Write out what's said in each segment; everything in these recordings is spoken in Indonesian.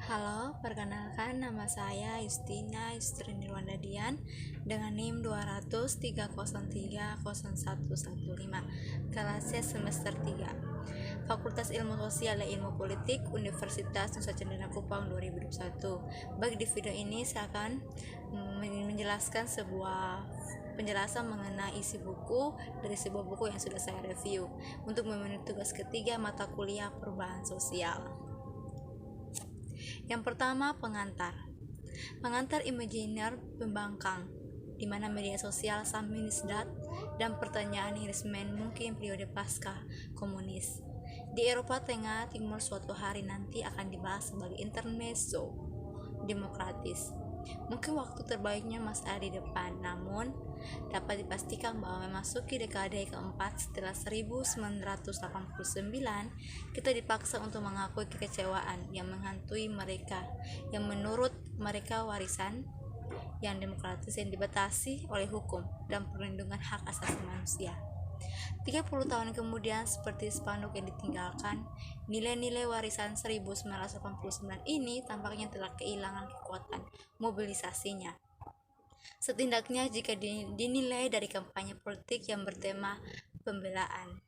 Halo, perkenalkan nama saya Justina Yustrini Dian dengan NIM 20030301115, kelasnya semester 3, Fakultas Ilmu Sosial dan Ilmu Politik, Universitas Nusa Cendana Kupang 2021. Baik, di video ini saya akan menjelaskan sebuah penjelasan mengenai isi buku dari sebuah buku yang sudah saya review untuk memenuhi tugas ketiga mata kuliah perubahan sosial. Yang pertama, pengantar. Pengantar imajiner pembangkang, di mana media sosial samizdat dan pertanyaan harassment mungkin periode pasca komunis. Di Eropa Tengah Timur suatu hari nanti akan dibahas sebagai intermezzo demokratis. Mungkin waktu terbaiknya masih ada di depan, namun dapat dipastikan bahwa memasuki dekade keempat setelah 1989, kita dipaksa untuk mengakui kekecewaan yang menghantui mereka, yang menurut mereka warisan yang demokratis yang dibatasi oleh hukum dan perlindungan hak asasi manusia. 30 tahun kemudian, seperti spanduk yang ditinggalkan, nilai-nilai warisan 1989 ini tampaknya telah kehilangan kekuatan mobilisasinya. Setidaknya jika dinilai dari kampanye politik yang bertema pembelaan.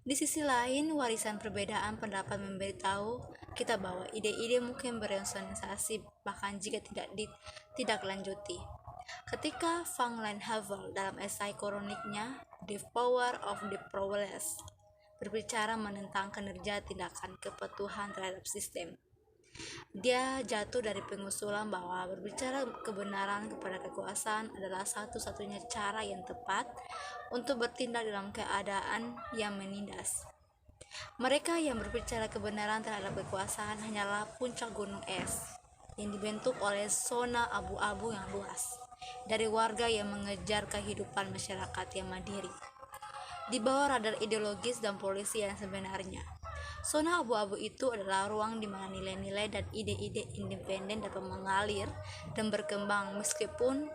Di sisi lain, warisan perbedaan pendapat memberitahu kita bahwa ide-ide mungkin beresonansi bahkan jika tidak lanjuti. Ketika Franklin Havel dalam esai kroniknya The Power of the Powerless berbicara menentang kinerja tindakan kepatuhan terhadap sistem, dia jatuh dari pengusulan bahwa berbicara kebenaran kepada kekuasaan adalah satu-satunya cara yang tepat untuk bertindak dalam keadaan yang menindas. Mereka yang berbicara kebenaran terhadap kekuasaan hanyalah puncak gunung es yang dibentuk oleh zona abu-abu yang luas dari warga yang mengejar kehidupan masyarakat yang mandiri di bawah radar ideologis dan polisi yang sebenarnya. Zona abu-abu itu adalah ruang di mana nilai-nilai dan ide-ide independen dapat mengalir dan berkembang meskipun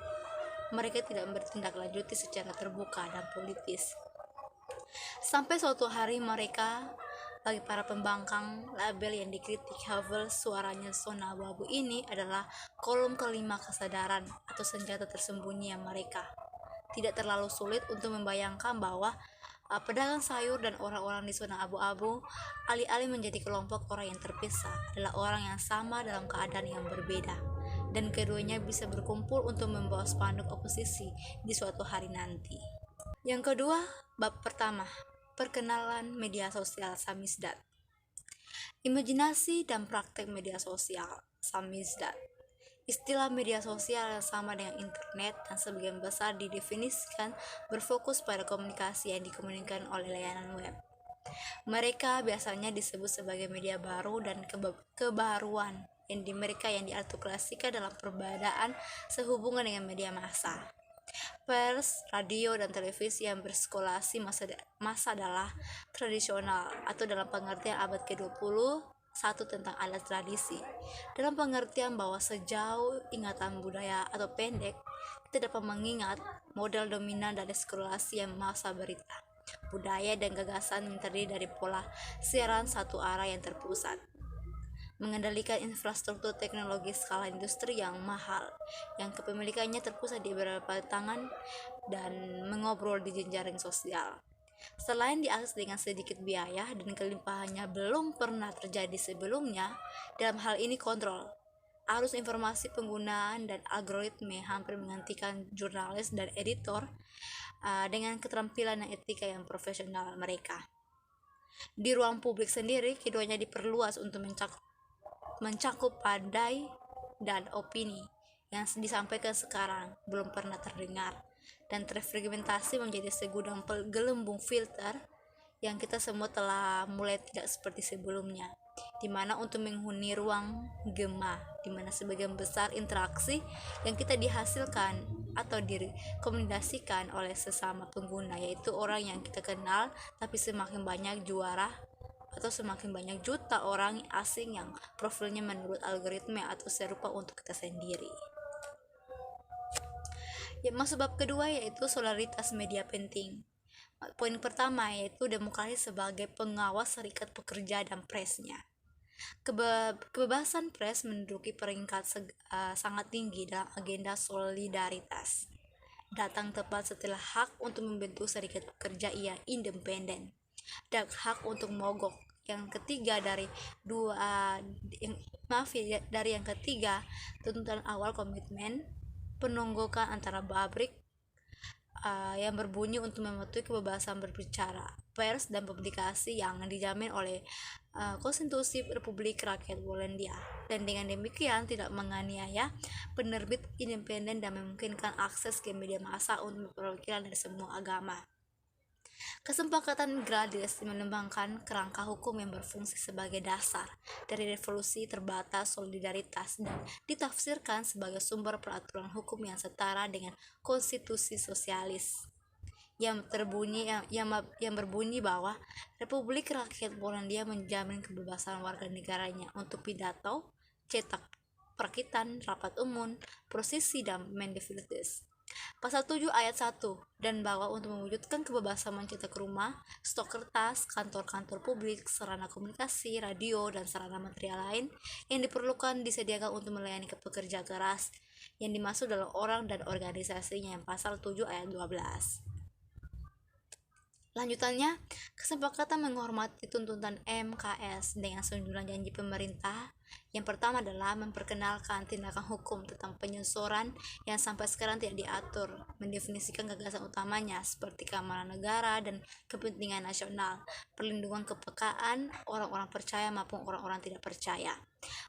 mereka tidak bertindaklanjuti secara terbuka dan politis. Sampai suatu hari mereka, bagi para pembangkang label yang dikritik Havel, suaranya zona abu-abu ini adalah kolom kelima kesadaran atau senjata tersembunyi yang mereka. Tidak terlalu sulit untuk membayangkan bahwa pedagang sayur dan orang-orang di zona abu-abu, alih-alih menjadi kelompok orang yang terpisah, adalah orang yang sama dalam keadaan yang berbeda, dan keduanya bisa berkumpul untuk membawa spanduk oposisi di suatu hari nanti. Yang kedua, bab pertama, perkenalan media sosial samizdat. Imajinasi dan praktek media sosial samizdat. Istilah media sosial yang sama dengan internet dan sebagian besar didefinisikan berfokus pada komunikasi yang dikomunikasikan oleh layanan web. Mereka biasanya disebut sebagai media baru dan kebaruan yang mereka yang diartikulasikan dalam perbedaan sehubungan dengan media massa. Pers, radio, dan televisi yang berskolasi masa adalah tradisional atau dalam pengertian abad ke-20 satu tentang alat tradisi, dalam pengertian bahwa sejauh ingatan budaya atau pendek, kita dapat mengingat model dominan dari skolasi yang masa berita, budaya dan gagasan yang terdiri dari pola siaran satu arah yang terpusat, mengendalikan infrastruktur teknologi skala industri yang mahal, yang kepemilikannya terpusat di beberapa tangan, dan mengobrol di jejaring sosial. Selain diakses dengan sedikit biaya dan kelimpahannya belum pernah terjadi sebelumnya, dalam hal ini kontrol arus informasi penggunaan dan algoritma hampir menggantikan jurnalis dan editor dengan keterampilan dan etika yang profesional mereka. Di ruang publik sendiri, keduanya diperluas untuk mencakup pandai dan opini yang disampaikan sekarang belum pernah terdengar dan terfragmentasi menjadi segudang gelembung filter yang kita semua telah mulai tidak seperti sebelumnya, di mana untuk menghuni ruang gema, di mana sebagian besar interaksi yang kita dihasilkan atau direkomendasikan oleh sesama pengguna, yaitu orang yang kita kenal, tapi semakin banyak juta orang asing yang profilnya menurut algoritma atau serupa untuk kita sendiri. Ya, masuk bab kedua yaitu solidaritas media penting. Poin pertama yaitu demokrasi sebagai pengawas serikat pekerja dan presnya. Kebebasan pers menduduki peringkat sangat tinggi dalam agenda solidaritas. Datang tepat setelah hak untuk membentuk serikat pekerja yang independen dan hak untuk mogok. Yang ketiga dari dua yang, maaf ya, dari yang ketiga, tuntutan awal komitmen penunggukan antara pabrik yang berbunyi untuk mematuhi kebebasan berbicara, pers dan publikasi yang dijamin oleh Konstitusi Republik Rakyat Polandia, dan dengan demikian tidak menganiaya penerbit independen dan memungkinkan akses ke media massa untuk perwakilan dari semua agama. Kesepakatan Gradis mengembangkan kerangka hukum yang berfungsi sebagai dasar dari revolusi terbatas solidaritas dan ditafsirkan sebagai sumber peraturan hukum yang setara dengan konstitusi sosialis yang berbunyi bahwa Republik Rakyat Polandia menjamin kebebasan warga negaranya untuk pidato, cetak, perakitan, rapat umum, prosesi, dan manifestus. Pasal 7 ayat 1, dan bahwa untuk mewujudkan kebebasan mencetak rumah, stok kertas, kantor-kantor publik, sarana komunikasi, radio, dan sarana material lain yang diperlukan disediakan untuk melayani pekerja keras yang dimaksud dalam orang dan organisasinya, yang pasal 7 ayat 12. Lanjutannya, kesepakatan menghormati tuntutan MKS dengan sejumlah janji pemerintah. Yang pertama adalah memperkenalkan tindakan hukum tentang penyensoran yang sampai sekarang tidak diatur, mendefinisikan gagasan utamanya seperti keamanan negara dan kepentingan nasional, perlindungan kepekaan orang-orang percaya maupun orang-orang tidak percaya,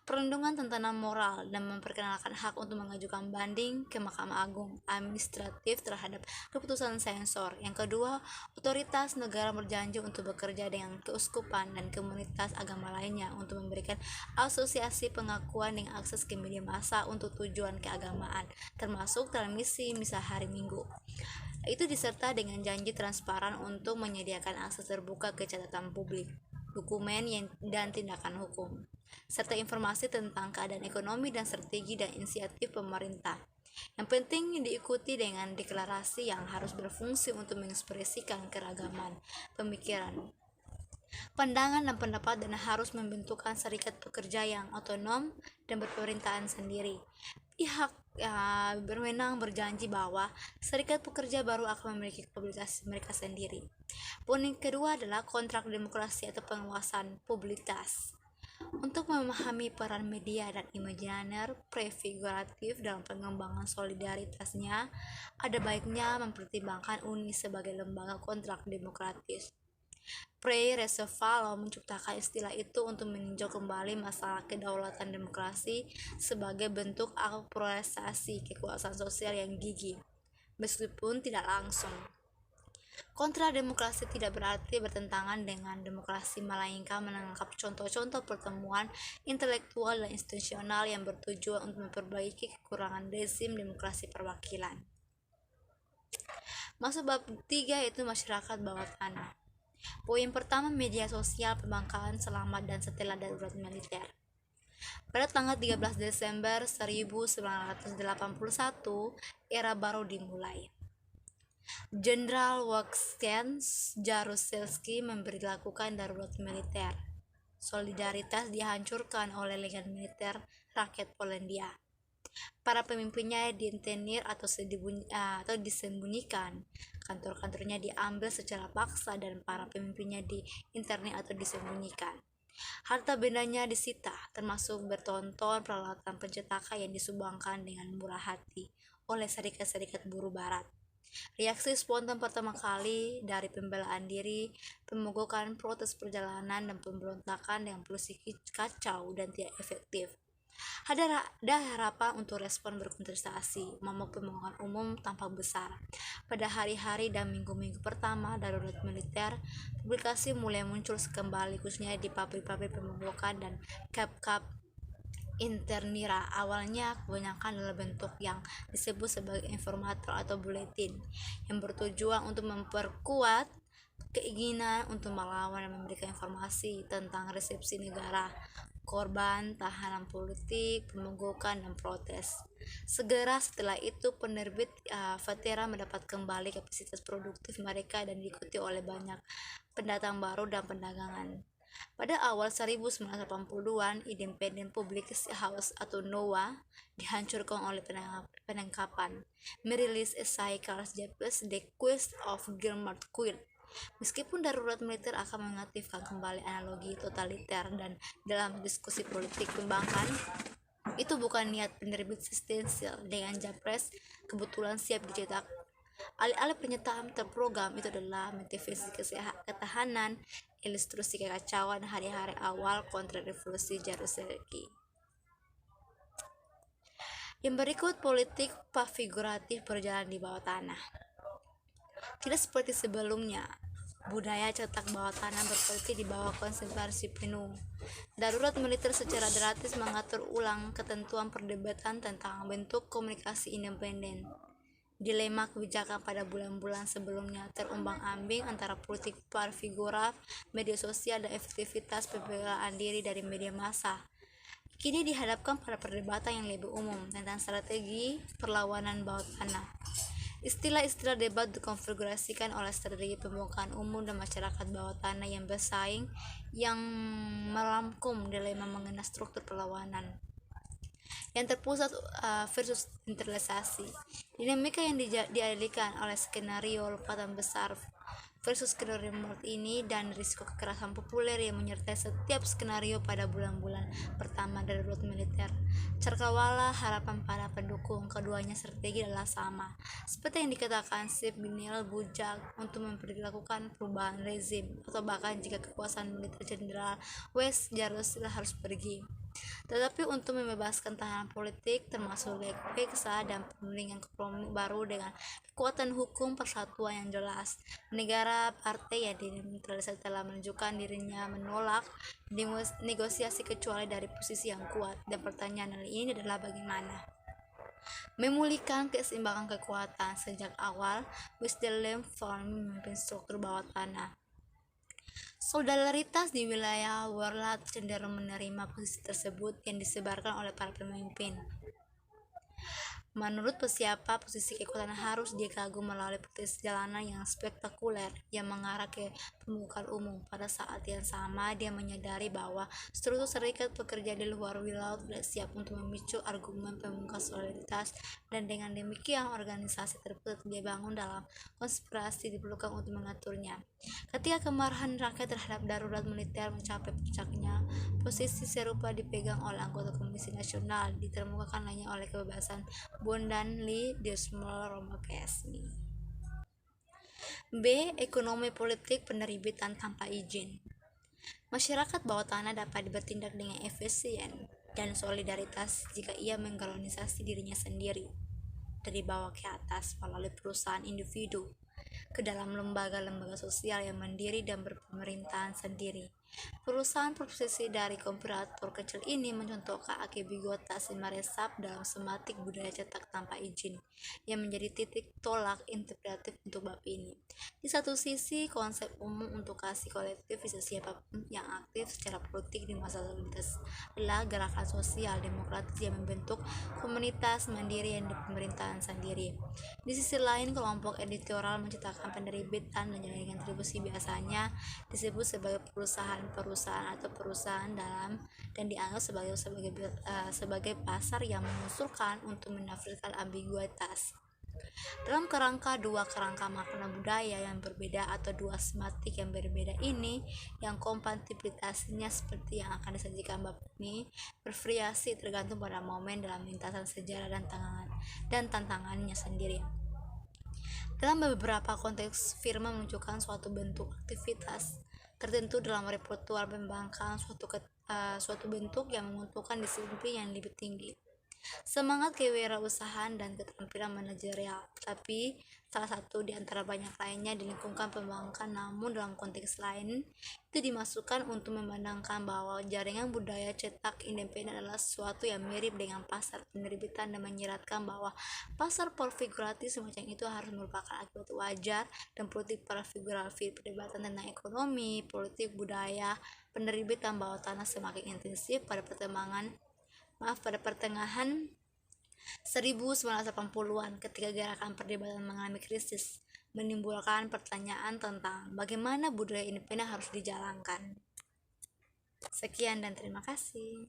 perlindungan tentang moral, dan memperkenalkan hak untuk mengajukan banding ke Mahkamah Agung administratif terhadap keputusan sensor. Yang kedua, otoritas negara berjanji untuk bekerja dengan keuskupan dan komunitas agama lainnya untuk memberikan asosiasi pengakuan dengan akses ke media massa untuk tujuan keagamaan, termasuk transmisi misa hari Minggu. Itu diserta dengan janji transparan untuk menyediakan akses terbuka ke catatan publik, dokumen dan tindakan hukum, serta informasi tentang keadaan ekonomi dan strategi dan inisiatif pemerintah. Yang penting diikuti dengan deklarasi yang harus berfungsi untuk mengekspresikan keragaman pemikiran, pandangan, dan pendapat, dan harus membentukkan serikat pekerja yang otonom dan berpemerintahan sendiri. Pihak berwenang berjanji bahwa serikat pekerja baru akan memiliki publikasi mereka sendiri. Poin kedua adalah kontrak demokrasi atau penguasaan publikitas. Untuk memahami peran media dan imajiner prefiguratif dalam pengembangan solidaritasnya, ada baiknya mempertimbangkan UNI sebagai lembaga kontrak demokratis. Pre-Reservala menciptakan istilah itu untuk meninjau kembali masalah kedaulatan demokrasi sebagai bentuk apropriasi kekuasaan sosial yang gigih, meskipun tidak langsung. Kontra demokrasi tidak berarti bertentangan dengan demokrasi, melainkan menangkap contoh-contoh pertemuan intelektual dan institusional yang bertujuan untuk memperbaiki kekurangan rezim demokrasi perwakilan. Masuk bab 3, yaitu masyarakat bawah tanah. Poin pertama, media sosial, pembangkangan selama dan setelah darurat militer. Pada tanggal 13 Desember 1981, era baru dimulai. Jenderal Władysław Jaruzelski memberlakukan darurat militer. Solidaritas dihancurkan oleh Legion Militer Rakyat Polandia. Para pemimpinnya dientenir atau disembunyikan, kantor-kantornya diambil secara paksa, dan para pemimpinnya diinternir atau disembunyikan. Harta bendanya disita, termasuk bertonton peralatan pencetakan yang disumbangkan dengan murah hati oleh serikat-serikat buruh barat. Reaksi spontan pertama kali dari pembelaan diri, pemogokan, protes perjalanan, dan pemberontakan yang polisi kacau dan tidak efektif. Ada harapan untuk respon berkontestasi, momok pemogokan umum tampak besar. Pada hari-hari dan minggu-minggu pertama darurat militer, publikasi mulai muncul kembali, khususnya di pabrik-pabrik pemogokan dan kap-kap internira. Awalnya kebanyakan dalam bentuk yang disebut sebagai informator atau buletin, yang bertujuan untuk memperkuat keinginan untuk melawan dan memberikan informasi tentang resepsi negara, korban, tahanan politik, pemogokan, dan protes. Segera setelah itu penerbit veteran mendapat kembali kapasitas produktif mereka dan diikuti oleh banyak pendatang baru dan perdagangan. Pada awal 1980-an, Independent Public House atau NOA dihancurkan oleh penangkapan, merilis esai Karl Jaspers The Quest of Gilbert Quinn. Meskipun darurat militer akan mengaktifkan kembali analogi totaliter dan dalam diskusi politik pembangkang, itu bukan niat penerbit eksistensial. Dengan Japres kebetulan siap dicetak. Alih-alih pernyataan terprogram itu adalah motivasi ketahanan, ilustrasi kekacauan hari-hari awal kontra revolusi Jaruzelski. Yang berikut politik figuratif berjalan di bawah tanah. Tidak seperti sebelumnya, budaya cetak bawah tanah berpolitik di bawah konsentrasi penuh. Darurat militer secara drastis mengatur ulang ketentuan perdebatan tentang bentuk komunikasi independen. Dilema kebijakan pada bulan-bulan sebelumnya terumbang-ambing antara politik figuratif, media sosial, dan efektivitas pembelaan diri dari media massa. Kini dihadapkan pada perdebatan yang lebih umum tentang strategi perlawanan bawah tanah. Istilah-istilah debat dikonfigurasikan oleh strategi pembukaan umum dan masyarakat bawah tanah yang bersaing, yang merangkum dilema mengenai struktur perlawanan yang terpusat versus internalisasi. Dinamika yang dialihkan oleh skenario lompatan besar versus skenario remote ini dan risiko kekerasan populer yang menyertai setiap skenario pada bulan-bulan pertama darurat militer. Cakrawala harapan para pendukung keduanya strategi adalah sama, seperti yang dikatakan Steve Binel Bujak, untuk memperlakukan perubahan rezim, atau bahkan jika kekuasaan militer Jenderal West Jaruzelski harus pergi. Tetapi untuk membebaskan tahanan politik termasuk Leksa dan penundingan kompromi baru dengan kekuatan hukum persatuan yang jelas, negara partai yang dineutralisasi telah menunjukkan dirinya menolak negosiasi kecuali dari posisi yang kuat. Dan pertanyaan ini adalah bagaimana memulihkan keseimbangan kekuatan. Sejak awal, Wisdelem memimpin struktur bawah tanah. Solidaritas di wilayah Warlat cenderung menerima posisi tersebut yang disebarkan oleh para pemimpin. Menurut siapa posisi kekuatan harus dikagum melalui proses jalanan yang spektakuler yang mengarah ke pembukaan umum. Pada saat yang sama, dia menyadari bahwa struktur serikat pekerja di luar wilayah tidak siap untuk memicu argumen pembuka solidaritas, dan dengan demikian organisasi terpusat dibangun dalam konspirasi diperlukan untuk mengaturnya. Ketika kemarahan rakyat terhadap darurat militer mencapai puncaknya, posisi serupa dipegang oleh anggota Komisi Nasional, ditemukan lainnya oleh kebebasan Bondan Lee di Small Roma Kesni. B. Ekonomi politik penerbitan tanpa izin. Masyarakat bawah tanah dapat bertindak dengan efisien dan solidaritas jika ia mengorganisasi dirinya sendiri dari bawah ke atas melalui perusahaan individu ke dalam lembaga-lembaga sosial yang mandiri dan berpemerintahan sendiri. Perusahaan profesi dari komparator kecil ini mencontohkan Akebigota Simaresap dalam sematik budaya cetak tanpa izin, yang menjadi titik tolak interpretatif untuk bab ini. Di satu sisi, konsep umum untuk kasih kolektif bisa siapapun yang aktif secara politik di masa lintas adalah gerakan sosial demokratis yang membentuk komunitas mandiri yang pemerintahan sendiri. Di sisi lain, kelompok editorial menciptakan penerbitan dan jaringan distribusi biasanya disebut sebagai perusahaan atau perusahaan dalam, dan dianggap sebagai pasar yang mengusulkan untuk menafsirkan ambiguitas. Dalam dua kerangka makna budaya yang berbeda atau dua sematik yang berbeda ini, yang kompatibilitasnya seperti yang akan disajikan bab ini bervariasi tergantung pada momen dalam lintasan sejarah dan tantangannya sendiri. Dalam beberapa konteks, firma menunjukkan suatu bentuk aktivitas tertentu dalam repertoire pembangkang suatu bentuk yang menguntungkan disiplin yang lebih tinggi, semangat kewirausahaan dan keterampilan manajerial. Tapi salah satu di antara banyak lainnya di lingkungan pembangkang, namun dalam konteks lain itu dimasukkan untuk memandangkan bahwa jaringan budaya cetak independen adalah sesuatu yang mirip dengan pasar penerbitan, dan menyiratkan bahwa pasar figuratif semacam itu harus merupakan akibat wajar dan politik figuratif. Perdebatan tentang ekonomi, politik, budaya penerbitan bawah tanah semakin intensif pada pertengahan 1980-an, ketika gerakan perdebatan mengalami krisis, menimbulkan pertanyaan tentang bagaimana budaya independen harus dijalankan. Sekian dan terima kasih.